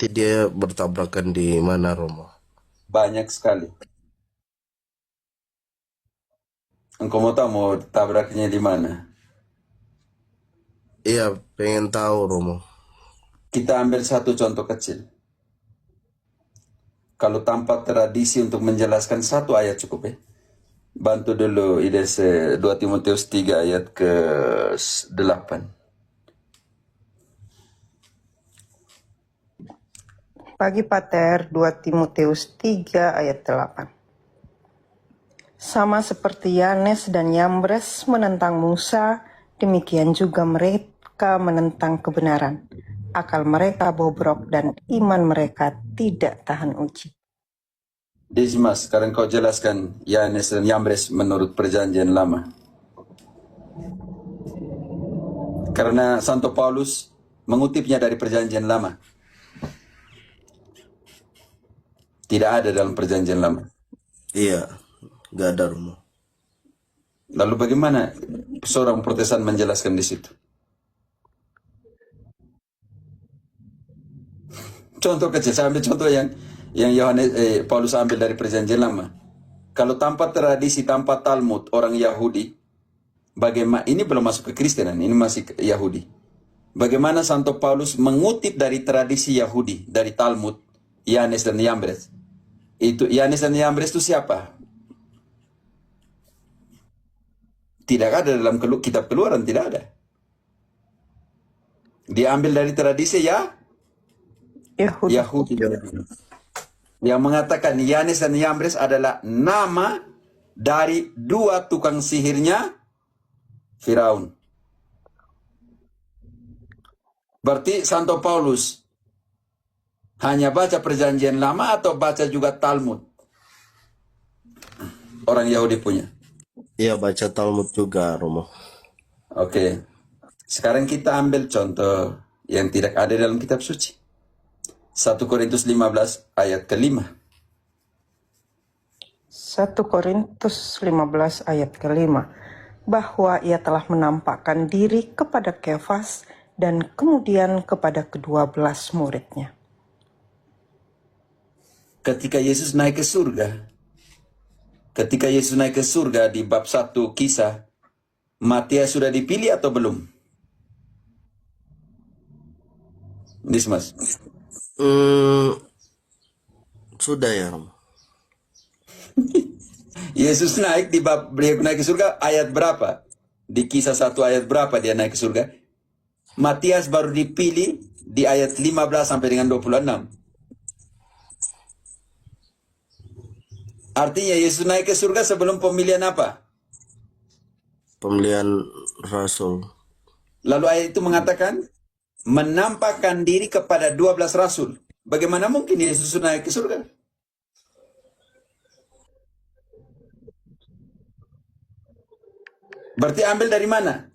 Berarti dia bertabrakan di mana, Romo? Banyak sekali. Engkau mau tahu mau tabraknya di mana? Iya, pengen tahu, Romo. Kita ambil satu contoh kecil. Kalau tanpa tradisi untuk menjelaskan satu ayat cukup ya. Bantu dulu ide 2 Timotius 3 ayat ke-8. Pagi Pater, 2 Timotius 3 ayat 8. Sama seperti Yanes dan Yambres menentang Musa, demikian juga mereka menentang kebenaran. Akal mereka bobrok dan iman mereka tidak tahan uji. Dismas, sekarang kau jelaskan Yanes dan Yambres menurut perjanjian lama. Karena Santo Paulus mengutipnya dari perjanjian lama. Tidak ada dalam perjanjian lama. Iya, gak ada, Romo. Lalu bagaimana seorang Protestan menjelaskan di situ? Contoh kecil, saya ambil contoh yang Paulus ambil dari perjanjian lama. Kalau tanpa tradisi, tanpa Talmud, orang Yahudi, bagaimana ini belum masuk ke Kristenan, ini masih ke Yahudi. Bagaimana Santo Paulus mengutip dari tradisi Yahudi, dari Talmud, Yanes dan Yambres. Itu Yanes dan Yambres itu siapa? Tidak ada dalam kitab Keluaran, tidak ada. Diambil dari tradisi Yahudi. Yang mengatakan Yanes dan Yambres adalah nama dari dua tukang sihirnya Firaun. Berarti Santo Paulus hanya baca perjanjian lama atau baca juga Talmud? Orang Yahudi punya. Iya, baca Talmud juga, Romo. Oke. Sekarang kita ambil contoh yang tidak ada dalam kitab suci. 1 Korintus 15 ayat ke-5. 1 Korintus 15 ayat ke-5, bahwa ia telah menampakkan diri kepada Kefas dan kemudian kepada ke-12 muridnya. Ketika Yesus naik ke surga di bab 1 kisah, Matias sudah dipilih atau belum? Dismas. Sudah ya, Romo. Yesus naik ke surga ayat berapa? Di kisah 1 ayat berapa dia naik ke surga? Matias baru dipilih di ayat 15 sampai dengan 26. Artinya Yesus naik ke surga sebelum pemilihan apa? Pemilihan rasul. Lalu ayat itu mengatakan menampakkan diri kepada 12 rasul. Bagaimana mungkin Yesus naik ke surga? Berarti ambil dari mana?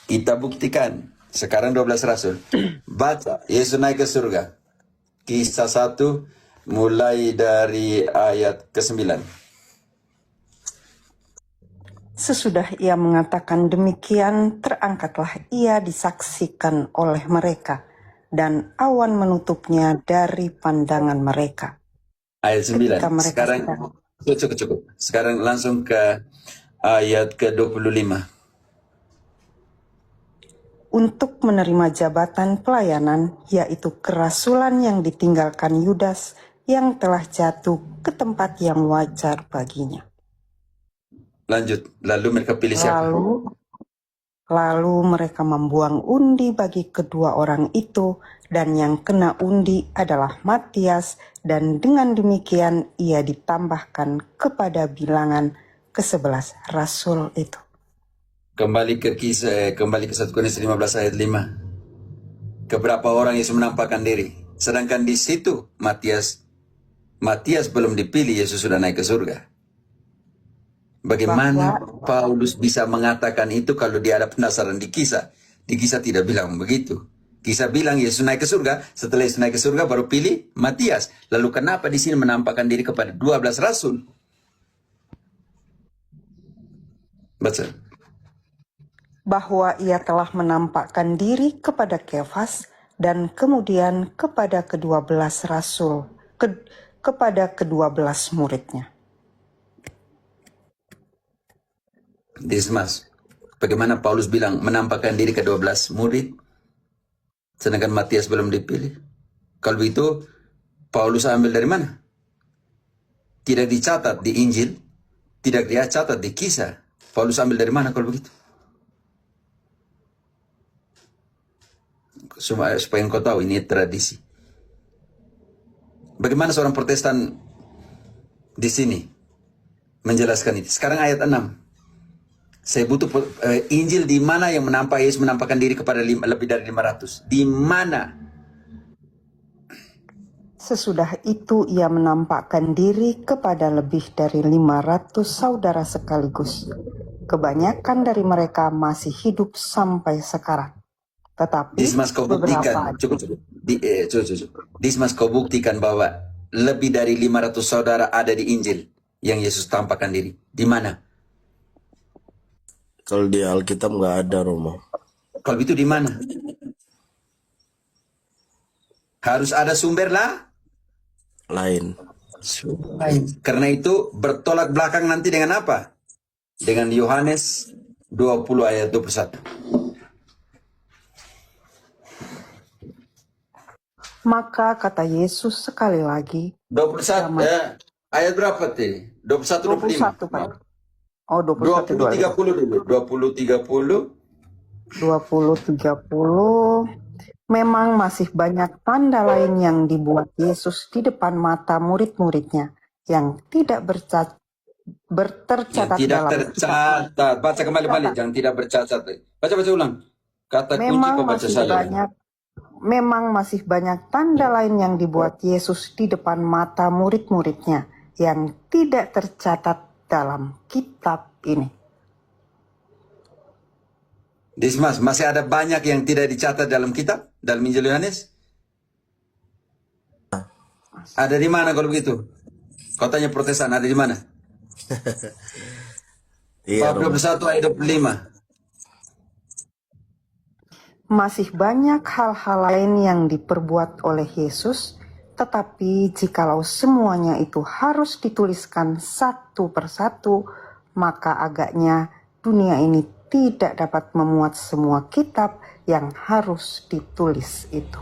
Kita buktikan. Sekarang 12 rasul. Baca, Yesus naik ke surga. Kisah 1 mulai dari ayat ke-9. Sesudah ia mengatakan demikian, terangkatlah ia disaksikan oleh mereka, dan awan menutupnya dari pandangan mereka. Ayat 9. Sekarang cukup. Sekarang langsung ke ayat ke-25. Untuk menerima jabatan pelayanan, yaitu kerasulan yang ditinggalkan Yudas yang telah jatuh ke tempat yang wajar baginya. Lanjut, lalu mereka pilih siapa? Lalu mereka membuang undi bagi kedua orang itu, dan yang kena undi adalah Matias, dan dengan demikian ia ditambahkan kepada bilangan ke-11 rasul itu. Kembali ke 1 Korintus 15 ayat 5. Keberapa orang Yesus menampakkan diri? Sedangkan di situ Matias belum dipilih, Yesus sudah naik ke surga. Bagaimana Paulus bisa mengatakan itu kalau dia ada penasaran di kisah? Di kisah tidak bilang begitu. Kisah bilang Yesus naik ke surga, setelah Yesus naik ke surga baru pilih Matias. Lalu kenapa di sini menampakkan diri kepada 12 rasul? Baca. bahwa ia telah menampakkan diri kepada Kefas dan kemudian kepada kepada ke-12 muridnya. Dismas, bagaimana Paulus bilang menampakkan diri ke 12 murid, sedangkan Matias belum dipilih? Kalau begitu, Paulus ambil dari mana? Tidak dicatat di Injil, tidak dicatat di Kisah. Paulus ambil dari mana kalau begitu? Supaya engkau tahu ini tradisi. Bagaimana seorang Protestan di sini menjelaskan itu? Sekarang ayat 6. Saya butuh Injil di mana yang Yesus menampakkan diri kepada lebih dari 500. Di mana? Sesudah itu ia menampakkan diri kepada lebih dari 500 saudara sekaligus. Kebanyakan dari mereka masih hidup sampai sekarang. Tetapi Dismas kau buktikan, Dismas kau buktikan bahwa lebih dari 500 saudara ada di Injil yang Yesus tampakkan diri. Di mana? Kalau di Alkitab nggak ada, Romo. Kalau itu di mana? Harus ada sumber lah. Lain. Karena itu bertolak belakang nanti dengan apa? Dengan Yohanes 20 ayat 21. Maka kata Yesus sekali lagi, 21 ayat berapa tadi? 21 21 Pak. 25. Oh 21 20 30 dulu. 20 30. 20-30. Memang masih banyak tanda lain yang dibuat Yesus di depan mata murid-muridnya yang tidak tercatat Yang tidak dalam tercatat. Baca kembali balik, jangan tidak bercatat. Baca ulang. Kata kunci pembaca saya. Memang masih banyak tanda lain yang dibuat Yesus di depan mata murid-muridnya yang tidak tercatat dalam kitab ini. Dismas, masih ada banyak yang tidak dicatat dalam kitab, dalam Injil Yohanes? Ada di mana kalau begitu? Kotanya Protestan, ada di mana? Iya, Bab Romo. 21 ayat 25. Masih banyak hal-hal lain yang diperbuat oleh Yesus, tetapi jikalau semuanya itu harus dituliskan satu persatu, maka agaknya dunia ini tidak dapat memuat semua kitab yang harus ditulis itu.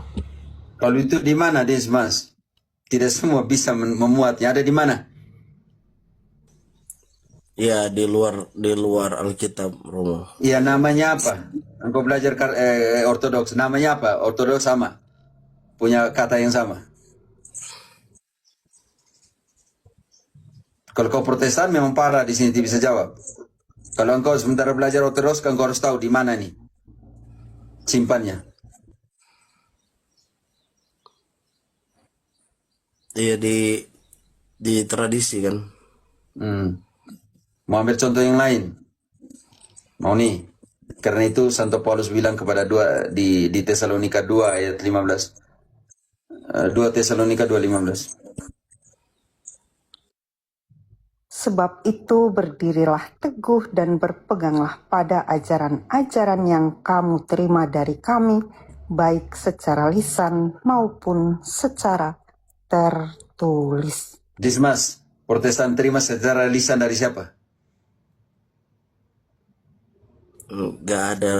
Kalau itu di mana, Dismas? Tidak semua bisa memuatnya. Ada di mana? Iya, di luar Alkitab, Romo. Ya, namanya apa? Engkau belajar ortodoks. Namanya apa? Ortodoks sama. Punya kata yang sama. Kalau kau Protestan memang parah di sini, tidak bisa jawab. Kalau engkau sementara belajar ortodoks, engkau harus tahu di mana nih simpannya. Iya, di tradisi kan. Mau ambil contoh yang lain? Mau nih? Karena itu Santo Paulus bilang kepada di Tesalonika 2 ayat 15. 2 Tesalonika 2:15. Sebab itu berdirilah teguh dan berpeganglah pada ajaran-ajaran yang kamu terima dari kami, baik secara lisan maupun secara tertulis. Dismas, Protestan terima secara lisan dari siapa? Nggak ada,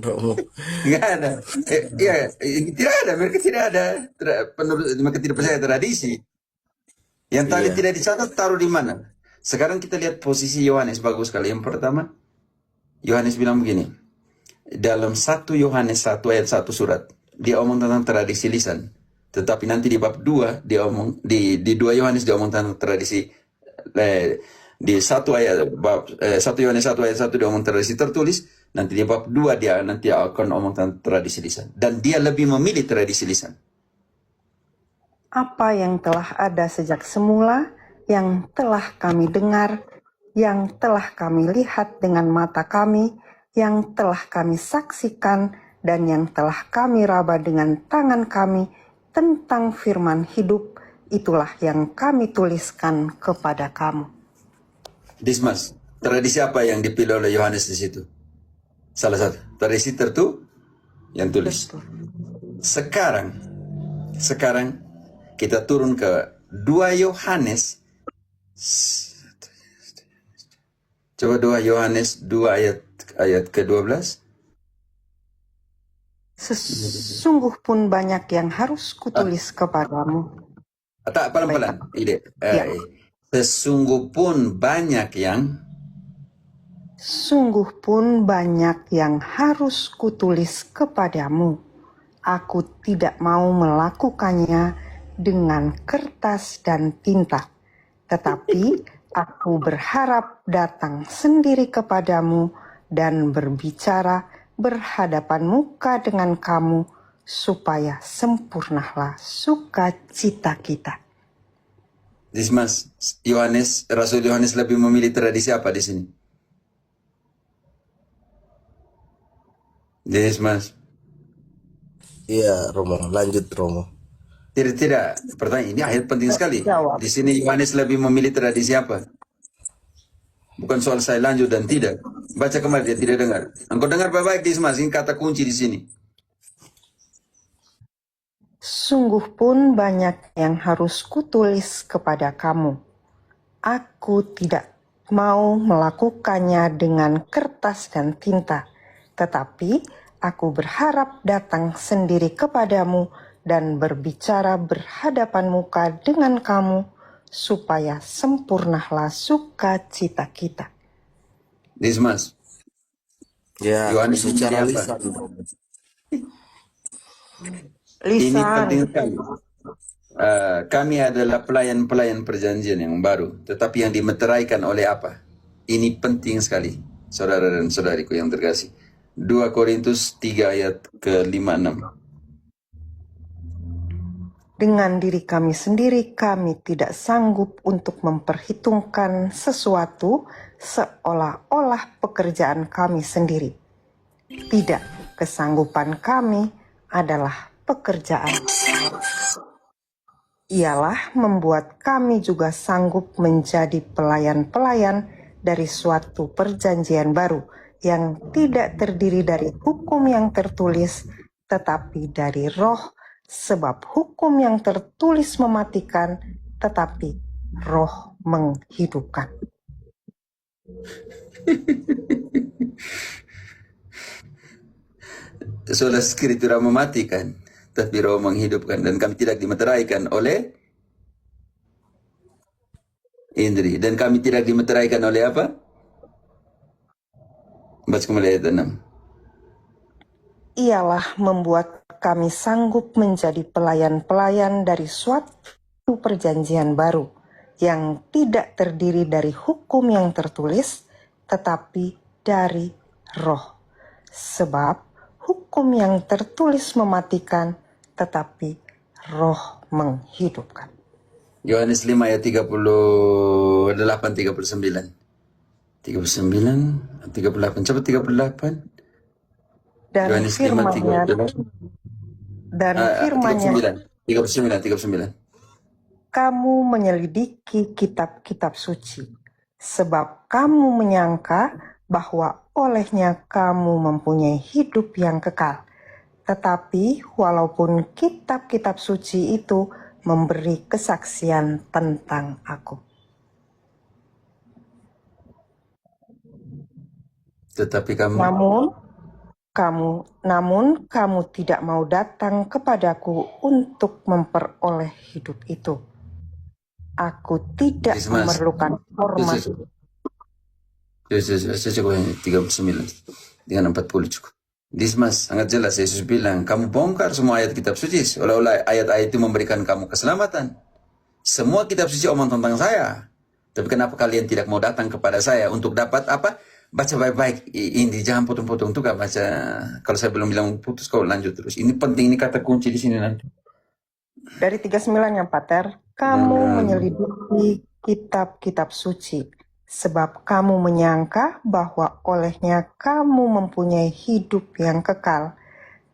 Romo. Nggak ada. Tidak ada. Mereka tidak ada. Mereka tidak percaya tradisi. Yang tadi tidak dicatat taruh di mana? Sekarang kita lihat posisi Yohanes bagus sekali. Yang pertama, Yohanes bilang begini. Dalam 1 Yohanes 1 ayat 1 surat, dia omong tentang tradisi lisan. Tetapi nanti di bab 2 dia omong di 2 Yohanes dia omong tentang tradisi di 1 Yohanes 1 ayat 1 dia omong tradisi tertulis, nanti di bab 2 dia nanti akan omong tentang tradisi lisan. Dan dia lebih memilih tradisi lisan. Apa yang telah ada sejak semula, yang telah kami dengar, yang telah kami lihat dengan mata kami, yang telah kami saksikan, dan yang telah kami raba dengan tangan kami tentang firman hidup, itulah yang kami tuliskan kepada kamu. Dismas, tradisi apa yang dipilih oleh Yohanes di situ? Salah satu. Tradisi yang tulis. Betul. Sekarang kita turun ke 2 Yohanes. Coba 2 Yohanes 2 ayat ke-12. Sesungguh pun banyak yang harus kutulis kepadamu. Tak, pelan-pelan. Ide. Ya. Sesungguh pun banyak yang Sungguh pun banyak yang harus kutulis kepadamu. Aku tidak mau melakukannya dengan kertas dan tinta, tetapi aku berharap datang sendiri kepadamu dan berbicara berhadapan muka dengan kamu, supaya sempurnalah sukacita kita. Dismas, Rasul Yohanes lebih memilih tradisi apa di sini? Dismas. Iya, Romo. Lanjut, Romo. Tidak. Pertanyaan ini ayat penting sekali. Jawab. Di sini Yohanes lebih memilih tradisi apa? Bukan soal saya lanjut dan tidak. Baca kembali, dia tidak dengar. Engkau dengar baik-baik, Dismas. Ini kata kunci di sini. Sungguh pun banyak yang harus kutulis kepada kamu. Aku tidak mau melakukannya dengan kertas dan tinta, tetapi aku berharap datang sendiri kepadamu dan berbicara berhadapan muka dengan kamu, supaya sempurnalah sukacita kita. Dismas. Ya, Yohanes secara memilih apa? lisan, Romo. Ini penting Lisan. sekali. Kami adalah pelayan-pelayan perjanjian yang baru, tetapi yang dimeteraikan oleh apa? Ini penting sekali, saudara dan saudariku yang terkasih. 2 Korintus 3 ayat ke-5-6. Dengan diri kami sendiri, kami tidak sanggup untuk memperhitungkan sesuatu seolah-olah pekerjaan kami sendiri. Tidak, kesanggupan kami adalah pekerjaan. Ialah membuat kami juga sanggup menjadi pelayan-pelayan dari suatu perjanjian baru yang tidak terdiri dari hukum yang tertulis, tetapi dari roh, sebab hukum yang tertulis mematikan, tetapi roh menghidupkan. Sola Scriptura mematikan, tapi roh menghidupkan. Dan kami tidak dimeteraikan oleh indri. Dan kami tidak dimeteraikan oleh apa? Baca kembali ayat 6. Ialah membuat kami sanggup menjadi pelayan-pelayan dari suatu perjanjian baru yang tidak terdiri dari hukum yang tertulis, tetapi dari roh. Sebab hukum yang tertulis mematikan, tetapi roh menghidupkan. Yohanes 5 ayat 38, 39. 39, 38. Coba 38. Dan Yohanes 5, firman-Nya 39. kamu menyelidiki kitab-kitab suci, sebab kamu menyangka bahwa olehnya kamu mempunyai hidup yang kekal. Tetapi walaupun kitab-kitab suci itu memberi kesaksian tentang aku. Tetapi kamu Namun kamu tidak mau datang kepadaku untuk memperoleh hidup itu. Aku tidak memerlukan hormat. Saya cukup 39 dengan 40 cukup. Dismas, sangat jelas Yesus bilang, kamu bongkar semua ayat kitab suci, seolah-olah ayat-ayat itu memberikan kamu keselamatan. Semua kitab suci omong tentang saya. Tapi kenapa kalian tidak mau datang kepada saya untuk dapat apa? Baca baik-baik, ini jangan potong-potong tuh gak baca. Kalau saya belum bilang putus, kau lanjut terus. Ini penting, ini kata kunci di sini nanti. Dari 39 yang Pater, kamu menyelidiki kitab-kitab suci, sebab kamu menyangka bahwa olehnya kamu mempunyai hidup yang kekal.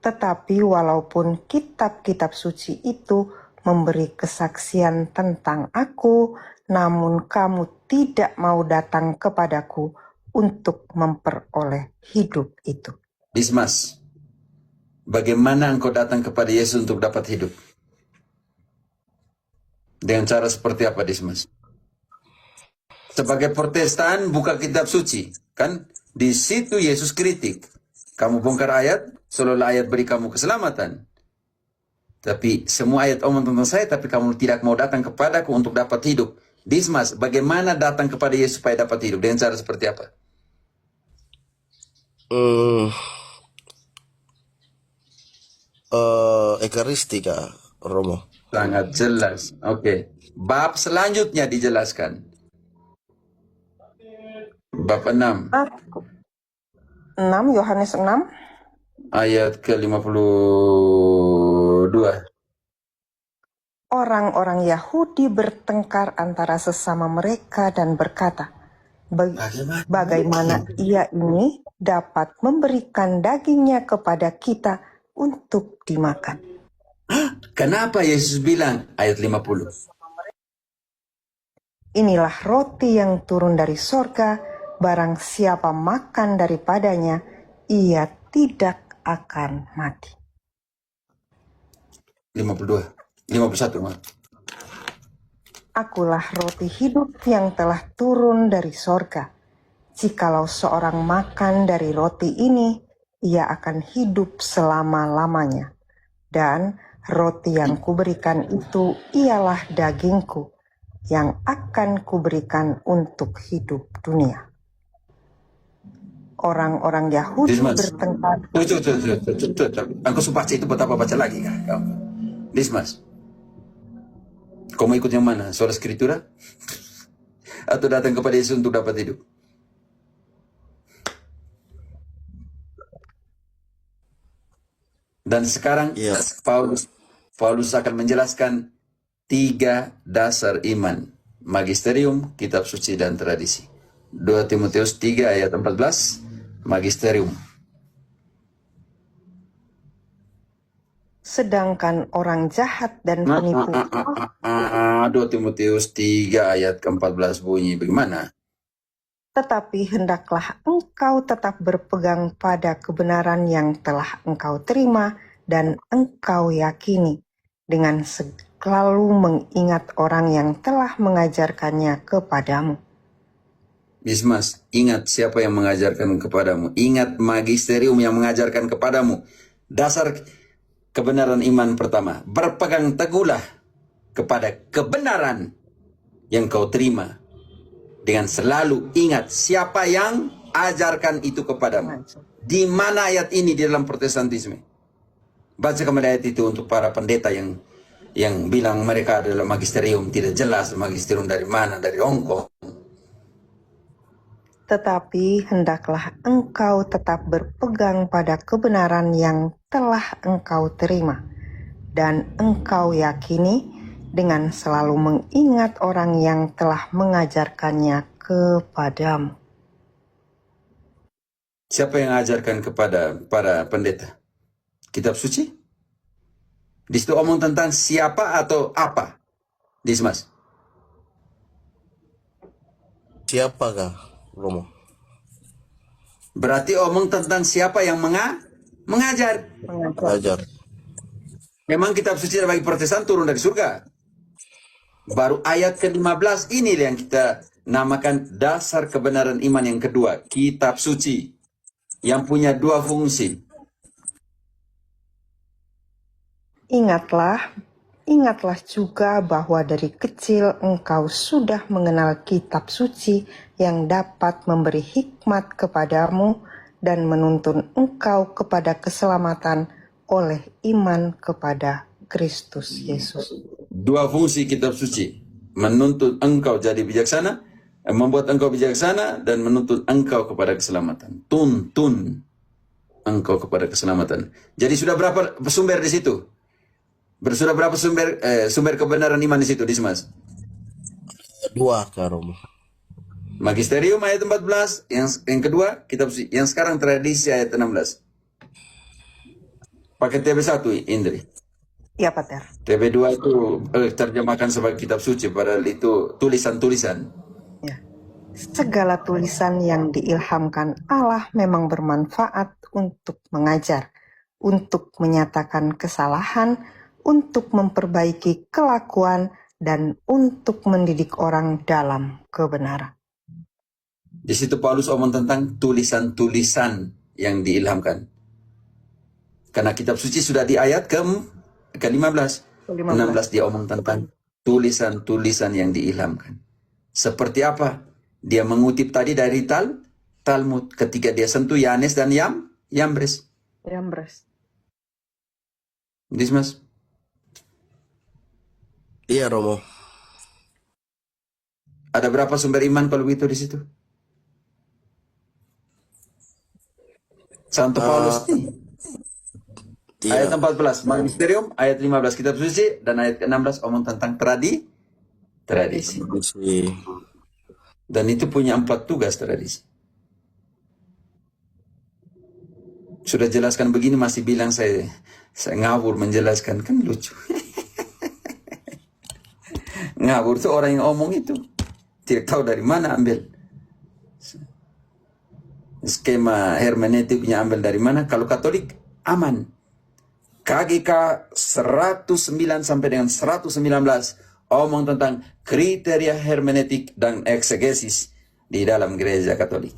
Tetapi walaupun kitab-kitab suci itu memberi kesaksian tentang aku, namun kamu tidak mau datang kepadaku untuk memperoleh hidup itu. Dismas, bagaimana engkau datang kepada Yesus untuk dapat hidup? Dengan cara seperti apa, Dismas? Sebagai Protestan, buka kitab suci. Kan di situ Yesus kritik. Kamu bongkar ayat, seolah ayat beri kamu keselamatan. Tapi semua ayat omong tentang saya, tapi kamu tidak mau datang kepadaku untuk dapat hidup. Dismas, bagaimana datang kepada Yesus supaya dapat hidup? Dengan cara seperti apa? Ekaristika, Romo. Sangat jelas. Oke. Bab selanjutnya dijelaskan. Bab 6. 6, Yohanes 6. Ayat ke-52. Orang-orang Yahudi bertengkar antara sesama mereka dan berkata, bagaimana ia ini dapat memberikan dagingnya kepada kita untuk dimakan? Kenapa Yesus bilang ayat 50? Inilah roti yang turun dari sorga, barang siapa makan daripadanya, ia tidak akan mati. 51. Akulah roti hidup yang telah turun dari sorga. Jikalau seorang makan dari roti ini, ia akan hidup selama-lamanya. Dan roti yang kuberikan itu ialah dagingku, yang akan kuberikan untuk hidup dunia. Orang-orang Yahudi bertengkar. Engkau sudah baca itu, buat apa baca lagi? Dismas, kau mau ikut yang mana? Soal Skriptura? Atau datang kepada Yesus untuk dapat hidup? Dan sekarang Paulus akan menjelaskan 3 dasar iman. Magisterium, kitab suci, dan tradisi. 2 Timotius 3 ayat 14, magisterium. Sedangkan orang jahat dan penipu. 2 Timotius 3 ayat ke-14 bunyi bagaimana? Tetapi hendaklah engkau tetap berpegang pada kebenaran yang telah engkau terima dan engkau yakini, dengan selalu mengingat orang yang telah mengajarkannya kepadamu. Dismas, ingat siapa yang mengajarkan kepadamu. Ingat magisterium yang mengajarkan kepadamu. Dasar kebenaran iman pertama. Berpegang teguhlah kepada kebenaran yang kau terima. Dengan selalu ingat siapa yang ajarkan itu kepadamu. Di mana ayat ini di dalam Protestantisme? Baca kembali ayat itu untuk para pendeta yang bilang mereka adalah magisterium. Tidak jelas magisterium dari mana, dari Hongkong. Tetapi hendaklah engkau tetap berpegang pada kebenaran yang telah engkau terima, dan engkau yakini, dengan selalu mengingat orang yang telah mengajarkannya kepadamu. Siapa yang ajarkan kepada para pendeta? Kitab suci? Di situ omong tentang siapa atau apa? Dismas. Siapakah, Romo? Berarti omong tentang siapa yang mengajar. Ajar. Memang kitab suci bagi Protestan turun dari surga. Baru ayat ke-15 ini yang kita namakan dasar kebenaran iman yang kedua. Kitab suci yang punya 2 fungsi. Ingatlah juga bahwa dari kecil engkau sudah mengenal kitab suci yang dapat memberi hikmat kepadamu dan menuntun engkau kepada keselamatan oleh iman kepada Kristus Yesus. 2 fungsi kitab suci. Menuntut engkau jadi bijaksana, membuat engkau bijaksana, dan menuntut engkau kepada keselamatan. Tuntun engkau kepada keselamatan. Jadi sudah berapa sumber di situ? Sudah berapa sumber kebenaran iman di situ, Dismas? 2, Kak Romo. Magisterium ayat 14, yang kedua kitab suci, yang sekarang tradisi ayat 16. Pakai TB1, Indri. Ya, Pater. TB2 itu terjemahkan sebagai kitab suci, padahal itu tulisan-tulisan. Ya. Segala tulisan yang diilhamkan Allah memang bermanfaat untuk mengajar, untuk menyatakan kesalahan, untuk memperbaiki kelakuan, dan untuk mendidik orang dalam kebenaran. Di situ Paulus omong tentang tulisan-tulisan yang diilhamkan. Karena kitab suci sudah di ayat ke-15. 16 dia omong tentang tulisan-tulisan yang diilhamkan. Seperti apa? Dia mengutip tadi dari Talmud ketika dia sentuh Yanes dan Yambres. Dismas. Iya Romo. Ada berapa sumber iman kalau begitu di situ? Santo Paulus nih. Iya. Ayat 14 Magisterium, ayat 15 kitab suci, dan ayat ke-16 omong tentang tradisi. Tradisi. Dan itu punya 4 tugas tradisi. Sudah jelaskan begini masih bilang saya ngawur menjelaskan, kan lucu. Ngawur tuh orang yang omong itu tidak tahu dari mana ambil skema hermeneutiknya, ambil dari mana. Kalau Katolik aman. KGK 109 sampai dengan 119 omong tentang kriteria hermeneutik dan eksegesis di dalam gereja Katolik.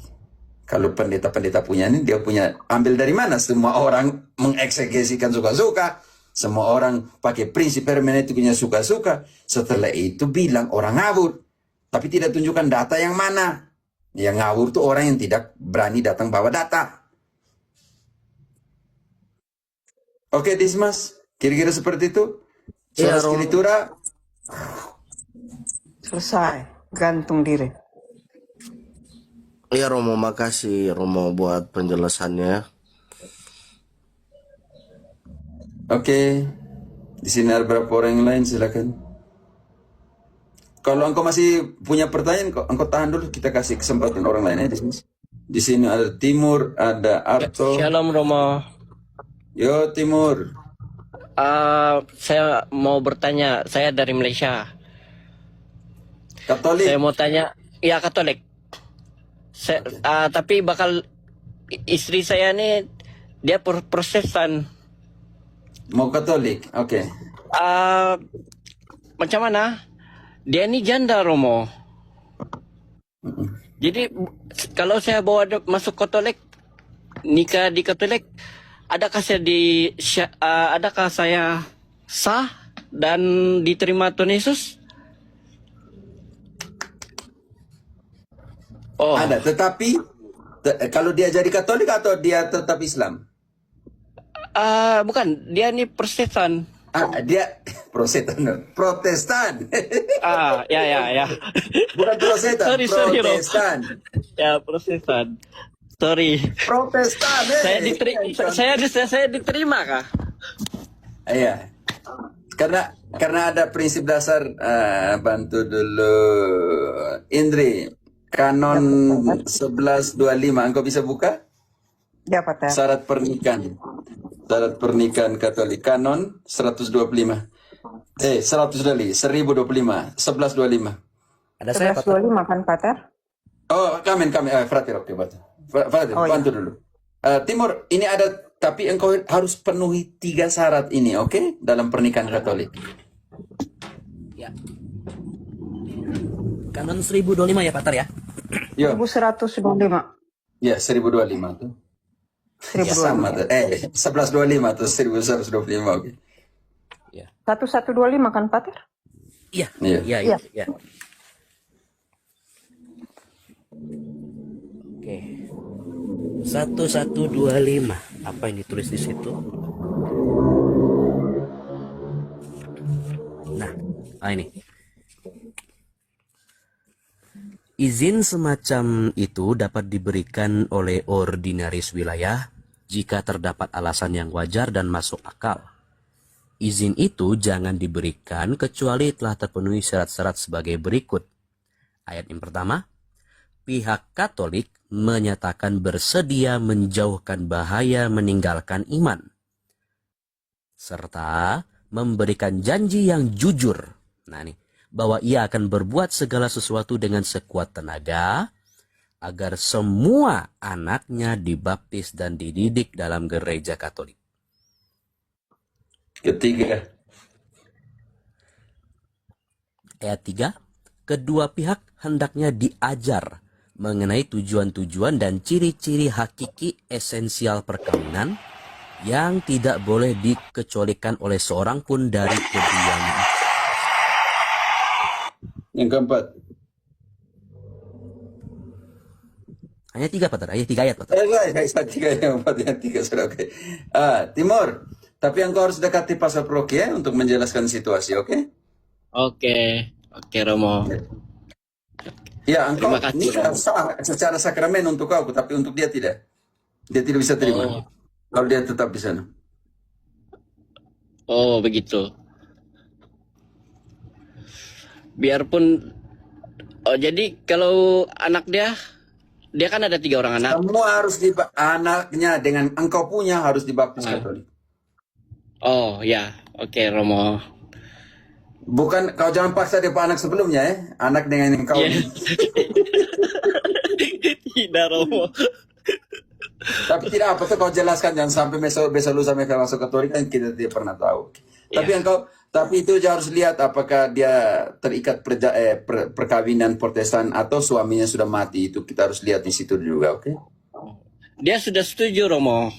Kalau pendeta-pendeta punya ini, dia punya ambil dari mana? Semua orang mengeksegesikan suka-suka. Semua orang pakai prinsip hermeneutiknya suka-suka. Setelah itu bilang orang ngawur. Tapi tidak tunjukkan data yang mana. Yang ngawur itu orang yang tidak berani datang bawa data. Oke, Dismas. Kira-kira seperti itu. Soal Skritura. Selesai, gantung diri. Iya Romo, makasih Romo buat penjelasannya. Oke. Di sini ada beberapa orang yang lain, silakan. Kalau engkau masih punya pertanyaan, engkau tahan dulu. Kita kasih kesempatan orang lain aja. Di sini ada Timur, ada Arto. Shalom Romo. Yo Timur. Saya mau bertanya, saya dari Malaysia. Katolik. Saya mau tanya, ya Katolik. Tapi bakal istri saya nih dia Protestan. Mau Katolik, oke. Macam mana? Dia ini janda Romo. Jadi kalau saya bawa masuk Katolik, nikah di Katolik, adakah saya sah dan diterima Tuhan Yesus? Oh, Ada, tetapi kalau dia jadi Katolik atau dia tetap Islam? bukan, dia ini Protestan. Dia Protestan. Ya. Bukan Protestan, Sorry, Rob. Protestan. Ya, Protestan. Sorry. Protestan. Saya diterima kah? Iya. Karena ada prinsip dasar, bantu dulu Indri. Kanon 1125, engkau bisa buka? Ya, Pater. Syarat pernikahan Katolik. Kanon 125. 125, 1125. Ada saya, Pater. 1125 kan, Pater? Oh, kami. Frater, oke, Frater, bantu dulu. Timur, ini ada, tapi engkau harus penuhi 3 syarat ini, oke? Dalam pernikahan Katolik. Ya. Kanon 1025 ya, Pater ya? Yo, 1125. ya 1025 tuh. Ya, sama tuh. 1125 tuh 1125, oke. 1125 kan, Pater? Iya. Iya. Iya. Oke. 1125. Apa yang ditulis di situ? Nah, ini. Izin semacam itu dapat diberikan oleh ordinaris wilayah jika terdapat alasan yang wajar dan masuk akal. Izin itu jangan diberikan kecuali telah terpenuhi syarat-syarat sebagai berikut. Ayat yang pertama, pihak Katolik menyatakan bersedia menjauhkan bahaya meninggalkan iman, serta memberikan janji yang jujur. Nah, nih, bahwa ia akan berbuat segala sesuatu dengan sekuat tenaga agar semua anaknya dibaptis dan dididik dalam gereja Katolik. Ketiga, Ayat 3, kedua pihak hendaknya diajar mengenai tujuan-tujuan dan ciri-ciri hakiki esensial perkawinan yang tidak boleh dikecualikan oleh seorang pun dari keduanya. yang keempat. Ayat 3, Pater. Ayat 3 ayat, Pater. Ayat 3 yang keempat, yang 3 sudah oke. Timur, tapi engkau harus dekati Pastor Proki ya untuk menjelaskan situasi, oke? Oke Romo. Ya, engkau Terima kasih, nikah sah secara sakramen untuk kau, tapi untuk dia tidak. Dia tidak bisa terima. Oh. Kalau dia tetap di sana. Oh begitu. Biarpun, oh jadi kalau anak dia kan ada 3 orang anak. Semua harus anaknya dengan engkau punya harus dibaptis Katolik. Oh ya, oke Romo. Bukan, kau jangan paksa dia anak sebelumnya ya. Anak dengan engkau. Iya. Tidak Romo. Tapi tidak apa tuh kau jelaskan, jangan sampai besok lusa mereka masuk Katolik, kan kita tidak pernah tahu. Tapi tapi itu harus lihat apakah dia terikat perkawinan Protestan atau suaminya sudah mati. Itu kita harus lihat di situ juga, oke? Dia sudah setuju Romo.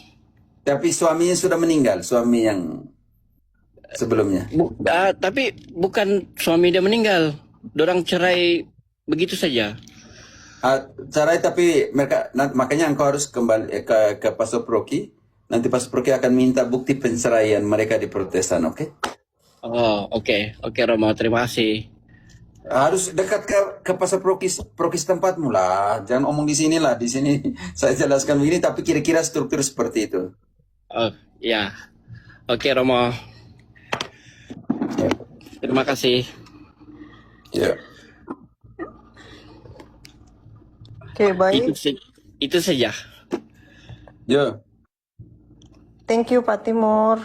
Tapi suaminya sudah meninggal, suami yang sebelumnya. Tapi bukan suami dia meninggal. Dorang cerai begitu saja. Cerai, tapi mereka makanya engkau harus kembali ke Pastor Proki. Nanti Pastor Proki akan minta bukti penceraian mereka di Protestan, oke? Oh, oke Romo, terima kasih. Harus dekat ke Pastor Proki tempatmu lah. Jangan omong di sini lah. Di sini saya jelaskan begini, tapi kira-kira struktur seperti itu. Oh, ya. Oke Romo. Terima kasih. Ya. Oke, baik. Itu saja. Ya. Thank you, Pak Timur.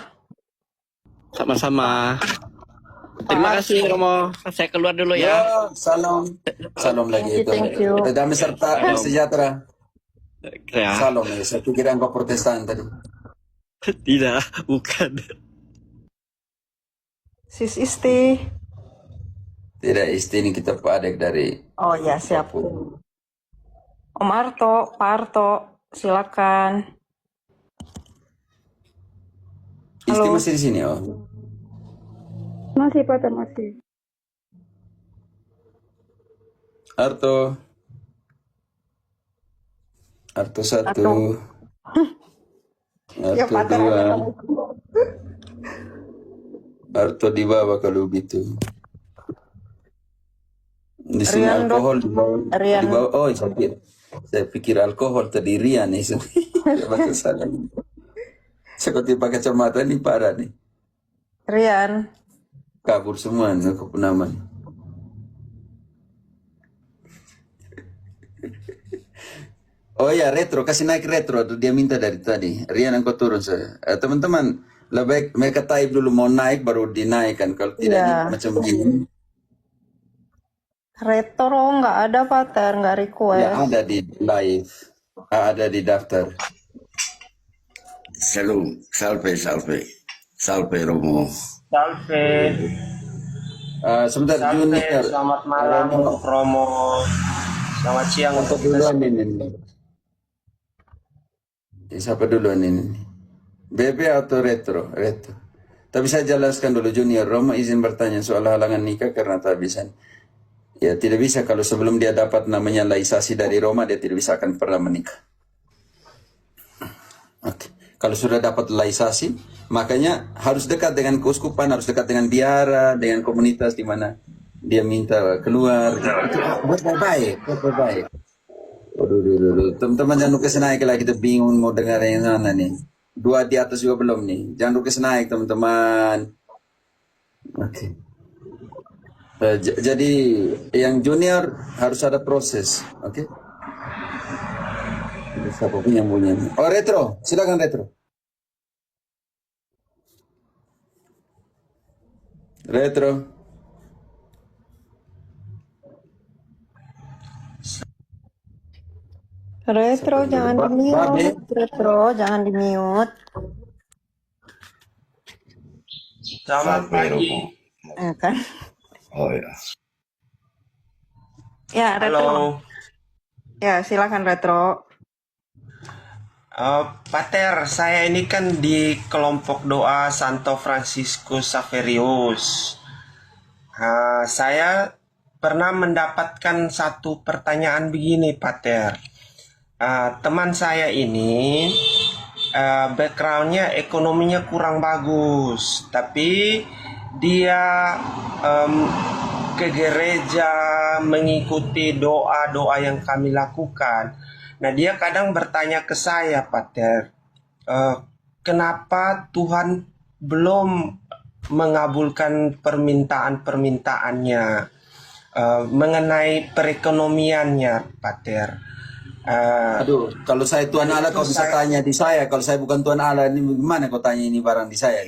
Sama-sama. Terima kasih Romo. Saya keluar dulu ya. Ya, salam. Salam lagi itu. Thank you. Damai serta sejahtera. Ya. Salam ya. Saya pikir engkau Protestan tadi. Tidak, bukan. Sis Isti. Tidak, ini kita Pak Adek dari Oh ya, siap. Om Arto, Pak Arto, silakan. Isti Halo. masih di sini, oh. Masih Pak, masih. Arto 1. Arto. Ya, Arto Pater. 2. Arto di bawah kalau begitu. Di sini Rian, Dok. alkohol di bawah. Rian. Di bawah. Oh, saya pikir alkohol tadi Rian itu. Baca salah. Seperti pakai kacamata ini parah nih. Rian. Kabur semua nih kepunaman. Oh ya, retro, kasih naik retro. Dia minta dari tadi. Rian, engkau turun saya. Teman-teman, lebih baik mereka type dulu mau naik baru dinaikkan. Kalau tidak Iya. ini macam begini. Retro nggak ada, Pater, nggak request. Ya ada di live, ada di daftar. Shalom, salve Romo. Salve, Sebentar, salve, Junior. selamat malam untuk Romo. Selamat siang untuk kita Duluan semua. ini. Siapa duluan ini? BB atau retro? Retro. Tapi saya jelaskan dulu, Junior. Romo izin bertanya soal halangan nikah karena tak bisa. Ya tidak bisa kalau sebelum dia dapat namanya laisasi dari Roma, dia tidak bisa akan pernah menikah. Oke. Kalau sudah dapat laisasi, makanya harus dekat dengan keuskupan, harus dekat dengan biara, dengan komunitas di mana dia minta keluar. Itu buat baik. Waduh. Teman-teman jangan lupa naik lah, kita bingung mau dengar yang mana nih. 2 di atas juga belum nih. Jangan lupa naik teman-teman. Oke. Jadi yang junior harus ada proses, oke? Siapa punya bunyi? Oh, retro, silakan retro. Retro. Retro jangan di Babe. mute. Retro jangan di mute. Selamat pagi. Kan? Oh ya. Ya, Retro. Halo. Ya, silakan Retro. Pater, saya ini kan di kelompok doa Santo Franciscus Xaverius. Saya pernah mendapatkan satu pertanyaan begini, Pater. Teman saya ini backgroundnya ekonominya kurang bagus, tapi dia ke gereja mengikuti doa-doa yang kami lakukan. Nah, dia kadang bertanya ke saya, Pater, kenapa Tuhan belum mengabulkan permintaan-permintaannya mengenai perekonomiannya, Pater. Aduh, kalau saya Tuhan Allah kau bisa tanya di saya. Kalau saya bukan Tuhan Allah, ini gimana kau tanya ini barang di saya?